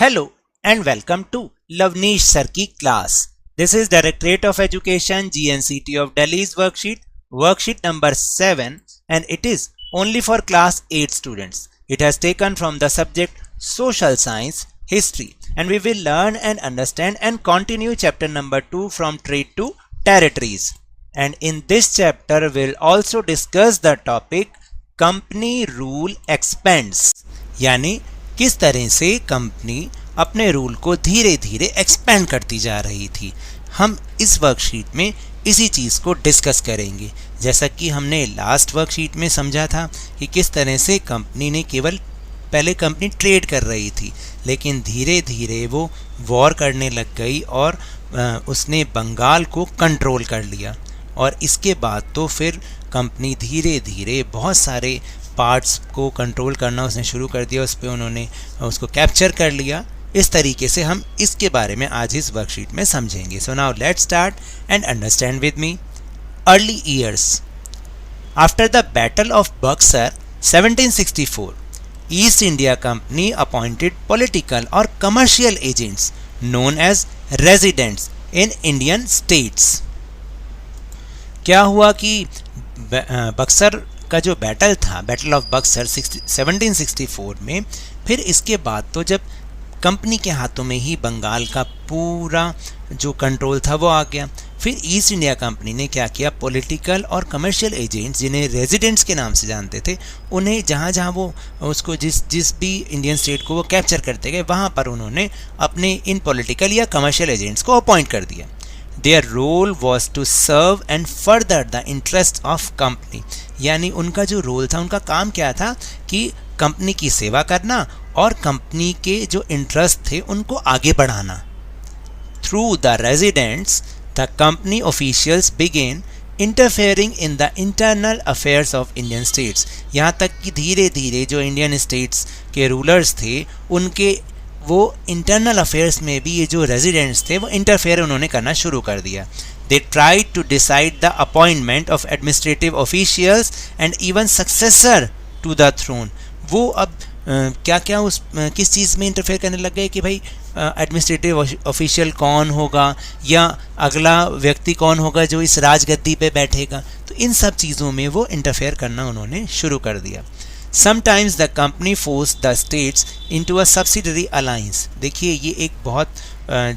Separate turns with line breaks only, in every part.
Hello and welcome to Lavneesh Sir की class. This is Directorate of Education GNCT of Delhi's worksheet number 7, and it is only for class 8 students. It has taken from the subject Social Science History, and we will learn and understand and continue chapter number 2 from Trade to Territories. And in this chapter we'll also discuss the topic Company Rule Expands, यानी किस तरह से company अपने rule को धीरे धीरे expand करती जा रही थी. हम इस वर्कशीट में इसी चीज़ को डिस्कस करेंगे. जैसा कि हमने लास्ट वर्कशीट में समझा था कि किस तरह से कंपनी ने पहले कंपनी ट्रेड कर रही थी, लेकिन धीरे धीरे वो वॉर करने लग गई और उसने बंगाल को कंट्रोल कर लिया. और इसके बाद तो फिर कंपनी धीरे धीरे बहुत सारे पार्ट्स को कंट्रोल करना उसने शुरू कर दिया, उस पर उन्होंने उसको कैप्चर कर लिया. इस तरीके से हम इसके बारे में आज इस वर्कशीट में समझेंगे. So now let's start and understand with me. Early years. After the battle of Buxar 1764, East India Company appointed political और commercial agents known as residents in Indian states. क्या हुआ कि बक्सर का जो बैटल था, बैटल ऑफ बक्सर 1764 में, फिर इसके बाद तो जब कंपनी के हाथों में ही बंगाल का पूरा जो कंट्रोल था वो आ गया. फिर ईस्ट इंडिया कंपनी ने क्या किया, पॉलिटिकल और कमर्शियल एजेंट्स जिन्हें रेजिडेंट्स के नाम से जानते थे, उन्हें जहाँ जहाँ वो उसको जिस भी इंडियन स्टेट को वो कैप्चर करते गए वहाँ पर उन्होंने अपने इन पॉलिटिकल या कमर्शियल एजेंट्स को अपॉइंट कर दिया. Their role was to serve and further the interest of company. यानी उनका जो रोल था, उनका काम क्या था कि कंपनी की सेवा करना और कंपनी के जो इंटरेस्ट थे उनको आगे बढ़ाना. Through the residents, the company officials began interfering in the internal affairs of Indian states. यहाँ तक कि धीरे धीरे जो इंडियन स्टेट्स के रूलर्स थे उनके वो इंटरनल अफेयर्स में भी ये जो रेजिडेंट्स थे वो इंटरफेयर उन्होंने करना शुरू कर दिया. They tried to decide the appointment of administrative officials and even successor to the throne. वो अब क्या क्या किस चीज़ में इंटरफेयर करने लग गए कि भाई एडमिनिस्ट्रेटिव ऑफिशियल कौन होगा या अगला व्यक्ति कौन होगा जो इस राजगद्दी पे बैठेगा. तो इन सब चीज़ों में वो इंटरफेयर करना उन्होंने शुरू कर दिया. Sometimes the company forced the states into a subsidiary alliance. देखिए ये एक बहुत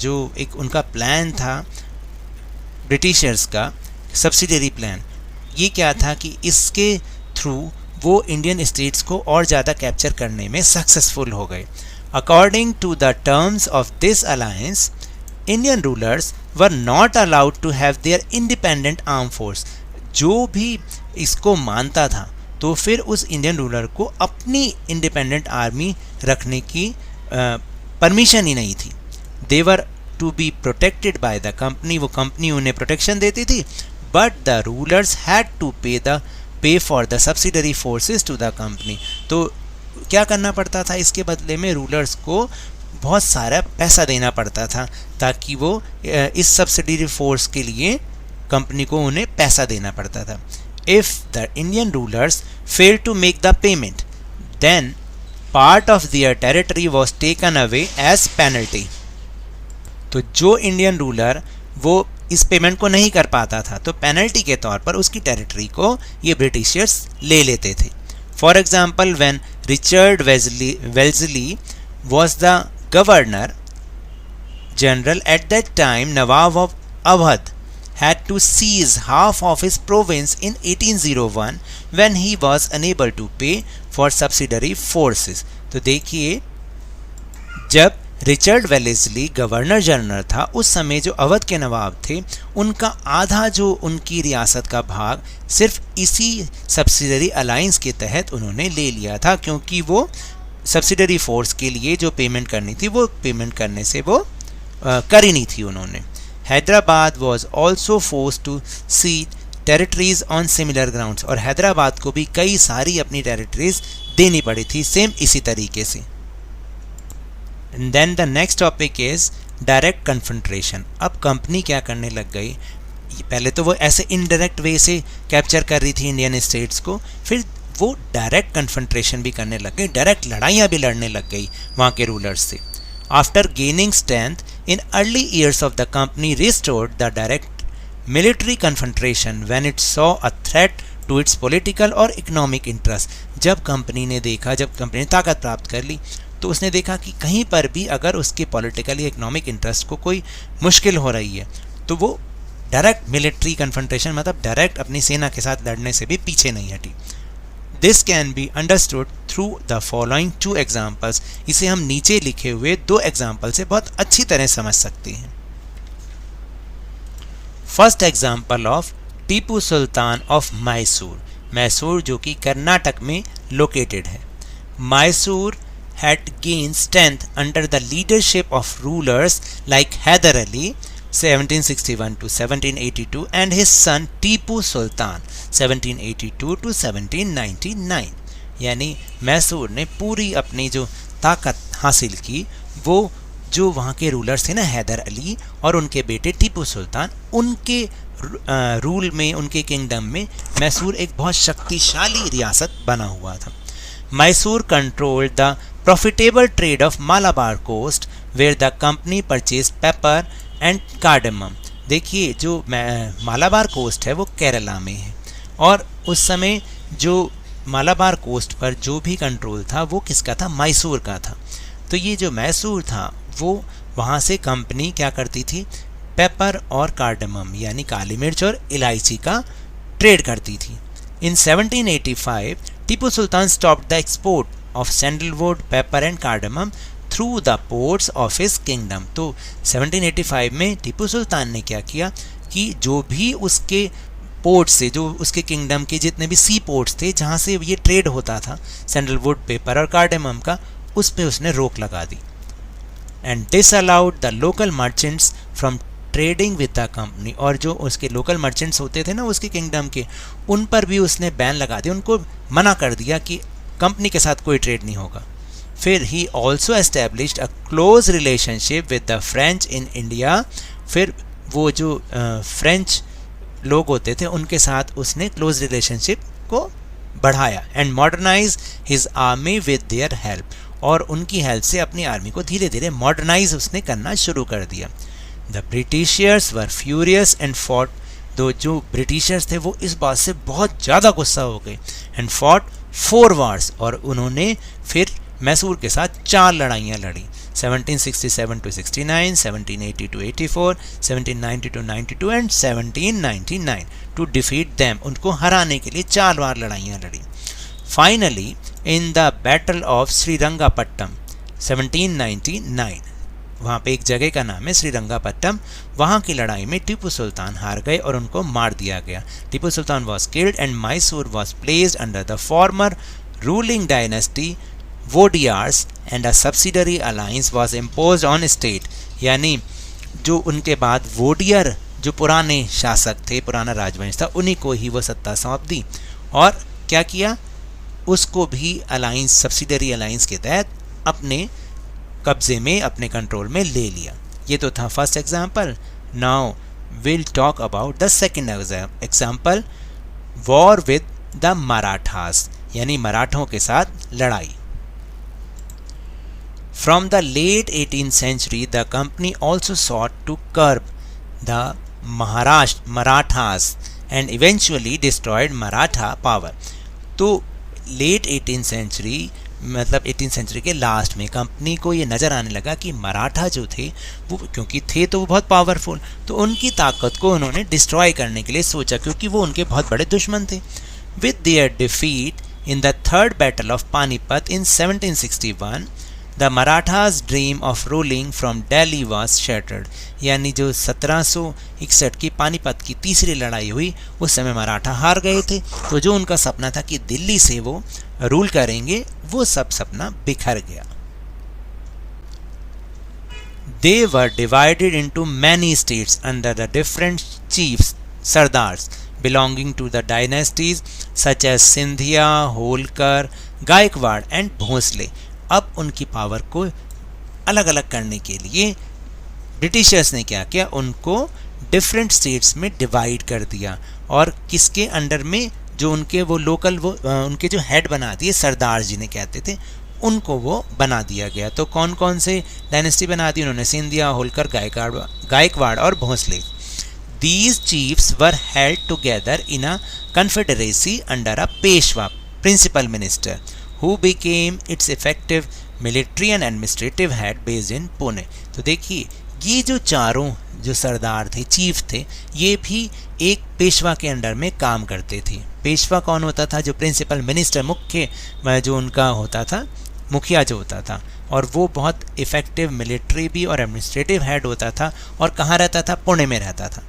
जो एक उनका प्लान था ब्रिटिशर्स का, सब्सिडरी प्लान. ये क्या था कि इसके थ्रू वो इंडियन स्टेट्स को और ज़्यादा कैप्चर करने में सक्सेसफुल हो गए. According to the terms of this alliance, Indian rulers were not allowed to have their independent armed force. जो भी इसको मानता था तो फिर उस इंडियन रूलर को अपनी इंडिपेंडेंट आर्मी रखने की परमिशन ही नहीं थी. They were to be protected by the company. वो कंपनी उन्हें प्रोटेक्शन देती थी, but the rulers had to pay for the subsidiary forces to the company. तो क्या करना पड़ता था, इसके बदले में रूलर्स को बहुत सारा पैसा देना पड़ता था ताकि वो इस सब्सिडरी फोर्स के लिए कंपनी को उन्हें पैसा देना पड़ता था. If the Indian rulers failed to make the payment, then part of their territory was taken away as penalty. तो जो इंडियन रूलर वो इस पेमेंट को नहीं कर पाता था तो पेनल्टी के तौर पर उसकी टेरिटरी को ये ब्रिटिशर्स ले लेते थे. For example, when Richard Wellesley was the governor general at that time, Nawab of Awadh had to seize half of his province in 1801 when he was unable to pay for subsidiary forces. तो देखिए जब Richard Wellesley governor general था उस समय जो अवध के नवाब थे उनका आधा जो उनकी रियासत का भाग सिर्फ इसी सब्सिडरी अलायंस के तहत उन्होंने ले लिया था, क्योंकि वो सब्सिडरी फोर्स के लिए जो पेमेंट करनी थी वो पेमेंट करने से वो कर ही नहीं थी उन्होंने. Hyderabad was also forced to cede territories on similar grounds. और हैदराबाद को भी कई सारी अपनी टेरिटरीज देनी पड़ी थी सेम इसी तरीके से. And then the next topic is direct confrontation. अब कंपनी क्या करने लग गई, पहले तो वो ऐसे इनडायरेक्ट वे से कैप्चर कर रही थी इंडियन स्टेट्स को, फिर वो डायरेक्ट कन्फ्रंट्रेशन भी करने लग गई, डायरेक्ट लड़ाइयाँ भी लड़ने लग गई वहाँ के रूलर्स से. After gaining strength in early years of the company restored the direct military confrontation when it saw a threat to its political or economic interest. जब कंपनी ने देखा, जब कंपनी ने ताकत प्राप्त कर ली, तो उसने देखा कि कहीं पर भी अगर उसके पॉलिटिकल या इकोनॉमिक इंटरेस्ट को कोई मुश्किल हो रही है तो वो डायरेक्ट मिलिट्री कन्फ्रंटेशन मतलब डायरेक्ट अपनी सेना के साथ लड़ने से भी पीछे नहीं हटी. This can be understood through the following 2 examples. इसे हम नीचे लिखे हुए 2 एग्जाम्पल से बहुत अच्छी तरह समझ सकते हैं. First example of Tipu Sultan of Mysore. Mysore जो कि कर्नाटक में लोकेटेड है. Mysore had gained strength under the leadership of rulers like Hyder Ali 1761 to 1782 and his son Tipu Sultan 1782 to 1799. यानी मैसूर ने पूरी अपनी जो ताकत हासिल की वो जो वहाँ के रूलर्स थे ना हैदर अली और उनके बेटे टीपू सुल्तान, उनके रूल में, उनके किंगडम में मैसूर एक बहुत शक्तिशाली रियासत बना हुआ था. Mysore controlled the profitable trade of Malabar coast where the company purchased pepper and cardamom. देखिए जो मालाबार कोस्ट है वो केरला में है और उस समय जो मालाबार कोस्ट पर जो भी कंट्रोल था वो किसका था? मैसूर का था. तो ये जो मैसूर था वो वहाँ से कंपनी क्या करती थी? पेपर और कार्डमम यानी काली मिर्च और इलायची का ट्रेड करती थी. In 1785 Tipu Sultan stopped the export of sandalwood, pepper and cardamom through the ports of his kingdom. तो 1785 में टीपू सुल्तान ने क्या किया कि जो भी उसके पोर्ट से, जो उसके किंगडम के जितने भी सी पोर्ट्स थे जहाँ से ये ट्रेड होता था सैंडलवुड, पेपर और कार्डेमम का, उस पे उसने रोक लगा दी. And disallowed the local merchants from trading with the company. और जो उसके लोकल मर्चेंट्स होते थे ना उसके किंगडम के, उन पर भी उसने बैन लगा दिया, उनको मना कर दिया कि कंपनी के साथ कोई ट्रेड नहीं होगा. फिर he also established a close relationship with the French in India. फिर वो जो फ्रेंच लोग होते थे उनके साथ उसने क्लोज रिलेशनशिप को बढ़ाया. And modernise his army with their help. और उनकी हेल्प से अपनी आर्मी को धीरे धीरे मॉडर्नाइज उसने करना शुरू कर दिया. The Britishers were furious and fought. तो जो ब्रिटिशर्स थे वो इस बात से बहुत ज़्यादा गुस्सा हो गए. And fought 4 wars. और उन्होंने फिर मैसूर के साथ 4 लड़ाइयाँ लड़ी. 1767 to 69, 1780 to 84, 1790 to 92 and 1799 to defeat them. उनको हराने के लिए 4 बार लड़ाइयाँ लड़ी. Finally in the battle of Srirangapattam 1799, वहाँ पे एक जगह का नाम है श्रीरंगापट्टम, वहाँ की लड़ाई में टीपू सुल्तान हार गए और उनको मार दिया गया. Tipu Sultan was killed and Mysore was placed under the former ruling dynasty Wodeyars and a subsidiary alliance was imposed on state. यानी जो उनके बाद वोडियर जो पुराने शासक थे, पुराना राजवंश था, उन्हीं को ही वो सत्ता सौंप दी. और क्या किया? उसको भी अलायंस, सब्सिडरी अलायंस के तहत अपने कब्जे में, अपने कंट्रोल में ले लिया. ये तो था first example. Now will talk about the second example, war with the Marathas, यानी मराठों के साथ लड़ाई. From the late 18th century the company also sought to curb the Marathas and eventually destroyed Maratha power. तो लेट 18th century मतलब 18th century के last में company को ये नज़र आने लगा कि मराठा जो थे वो, क्योंकि थे तो वो बहुत पावरफुल, तो उनकी ताकत को उन्होंने डिस्ट्रॉय करने के लिए सोचा, क्योंकि वो उनके बहुत बड़े दुश्मन थे. With their defeat in the third battle of Panipat in 1761 the Marathas dream of ruling from Delhi was shattered. यानी जो 1761 की पानीपत की तीसरी लड़ाई हुई उस समय मराठा हार गए थे, तो जो उनका सपना था कि दिल्ली से वो रूल करेंगे, वो सब सपना बिखर गया. They were divided into many states under the different chiefs, sardars, belonging to the dynasties such as Sindhia, Holkar, Gaikwad and Bhosle. अब उनकी पावर को अलग अलग करने के लिए ब्रिटिशर्स ने क्या किया? उनको डिफरेंट स्टेट्स में डिवाइड कर दिया. और किसके अंडर में? जो उनके वो लोकल, वो उनके जो हेड बना दिए, सरदार जिन्हें कहते थे, उनको वो बना दिया गया। तो कौन कौन से डायनेस्टी बना दी उन्होंने? सिंधिया, होलकर, गायकवाड़ और Bhosle. These chiefs were held together in a confederacy under a Peshwa, principal minister, who became its effective military and administrative head based in Pune. तो देखिए ये जो चारों जो सरदार थे, चीफ थे, ये भी एक पेशवा के अंडर में काम करते थे। पेशवा कौन होता था? जो प्रिंसिपल मिनिस्टर, मुख्य जो उनका होता था, मुखिया जो होता था, और वो बहुत इफेक्टिव मिलिट्री भी और एडमिनिस्ट्रेटिव हेड होता था। और कहाँ रहता था? पुणे में रहता था।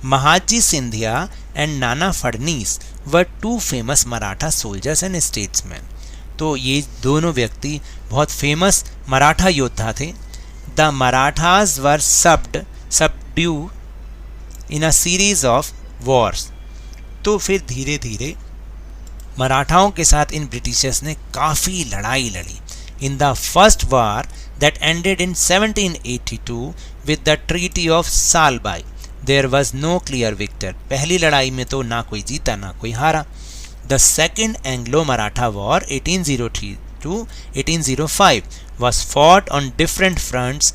Mahaji Scindia and Nana Phadnavis were two famous Maratha soldiers and statesman. तो ये दोनों व्यक्ति बहुत फेमस मराठा योद्धा थे। The Marathas were subdue in a series of wars. तो फिर धीरे धीरे मराठाओं के साथ इन ब्रिटिशर्स ने काफ़ी लड़ाई लड़ी। In the first war that ended in 1782 with the treaty of Salbai there was no clear victor. पहली लड़ाई में तो ना कोई जीता ना कोई हारा। The second Anglo Maratha war 1803 to 1805 was fought on different fronts,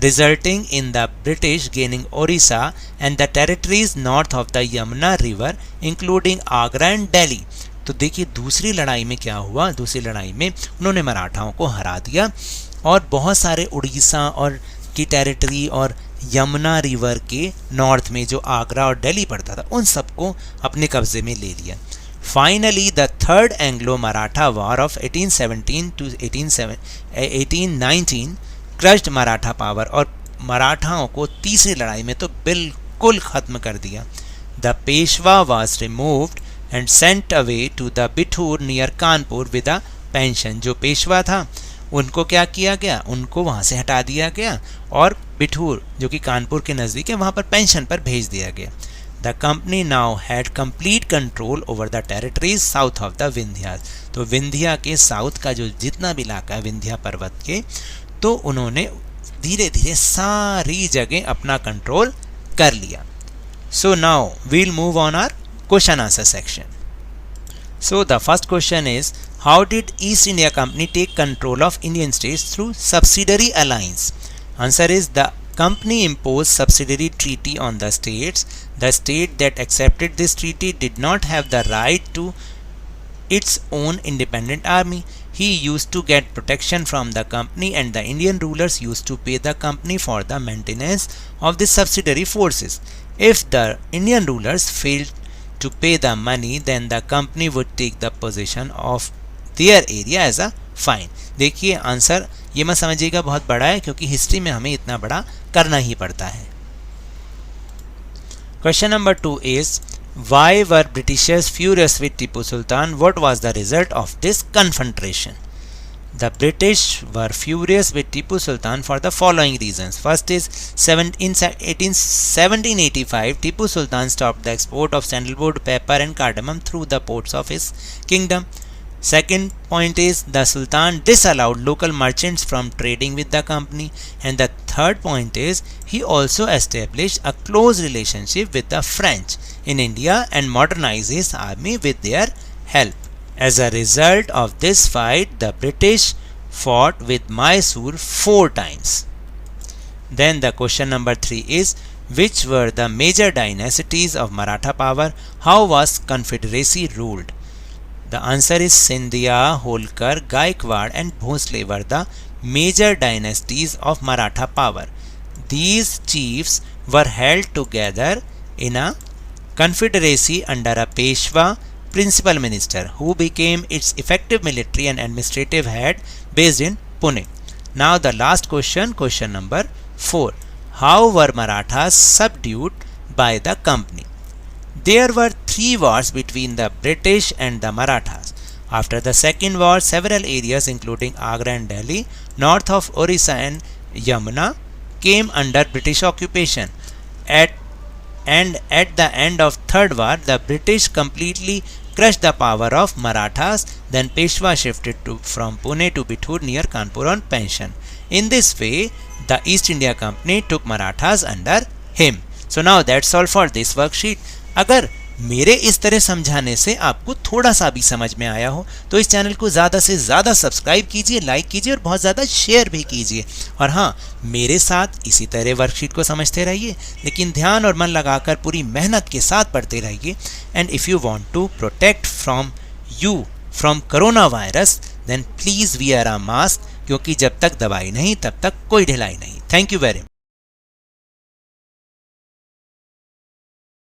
resulting in the British gaining Orissa and the territories north of the Yamuna river, including Agra and Delhi. तो देखिए दूसरी लड़ाई में क्या हुआ? दूसरी लड़ाई में उन्होंने मराठाओं को हरा दिया और बहुत सारे उड़ीसा और की टेरिटरी और यमुना रिवर के नॉर्थ में जो आगरा और दिल्ली पड़ता था उन सबको अपने कब्जे में ले लिया। Finally, the Third Anglo-Maratha War of 1817 to 1819 crushed Maratha power और मराठाओं को तीसरी लड़ाई में तो बिल्कुल ख़त्म कर दिया। The Peshwa was removed and sent away to the Bithur near Kanpur with a pension. जो पेशवा था उनको क्या किया गया? उनको वहाँ से हटा दिया गया और बिठूर जो कि कानपुर के नज़दीक है वहाँ पर पेंशन पर भेज दिया गया। The company now had complete control over the territories south of the Vindhyas. तो विंध्या के साउथ का जो जितना भी इलाका है विंध्या पर्वत के, तो उन्होंने धीरे धीरे सारी जगह अपना कंट्रोल कर लिया। So now we'll move on our question answer section. So the first question is, how did East India Company take control of Indian states through subsidiary alliance? Answer is, the company imposed subsidiary treaty on the states. The state that accepted this treaty did not have the right to its own independent army. He used to get protection from the company and the Indian rulers used to pay the company for the maintenance of the subsidiary forces. If the Indian rulers failed to pay the money, then the company would take the possession of their area as a fine. देखिए answer ये मत समझिएगा बहुत बड़ा है क्योंकि history में हमें इतना बड़ा करना ही पड़ता है। Question number 2 is, why were Britishers furious with Tipu Sultan? What was the result of this confrontation? The British were furious with Tipu Sultan for the following reasons. First is, in 1785, Tipu Sultan stopped the export of sandalwood, pepper and cardamom through the ports of his kingdom. Second point is, the Sultan disallowed local merchants from trading with the company. And the third point is, he also established a close relationship with the French in India and modernized his army with their help. As a result of this fight, the British fought with Mysore 4 times. Then the question number 3 is, which were the major dynasties of Maratha power? How was Confederacy ruled? The answer is, Sindhya, Holkar, Gaikwad and Bhosle were the major dynasties of Maratha power. These chiefs were held together in a confederacy under a Peshwa principal minister who became its effective military and administrative head based in Pune. Now the last question, question number 4. How were Marathas subdued by the company? There were 3 wars between the British and the Marathas. After the second war, several areas including Agra and Delhi, north of Orissa and Yamuna, came under British occupation. At the end of third war, the British completely crushed the power of Marathas. Then Peshwa shifted from Pune to Bithur near Kanpur on pension. In this way, the East India Company took Marathas under him. So now that's all for this worksheet. अगर मेरे इस तरह समझाने से आपको थोड़ा सा भी समझ में आया हो तो इस चैनल को ज़्यादा से ज़्यादा सब्सक्राइब कीजिए, लाइक कीजिए और बहुत ज़्यादा शेयर भी कीजिए। और हाँ, मेरे साथ इसी तरह वर्कशीट को समझते रहिए, लेकिन ध्यान और मन लगाकर पूरी मेहनत के साथ पढ़ते रहिए। And if you want to protect from corona virus then please wear a mask, क्योंकि जब तक दवाई नहीं तब तक कोई ढिलाई नहीं। Thank you very much.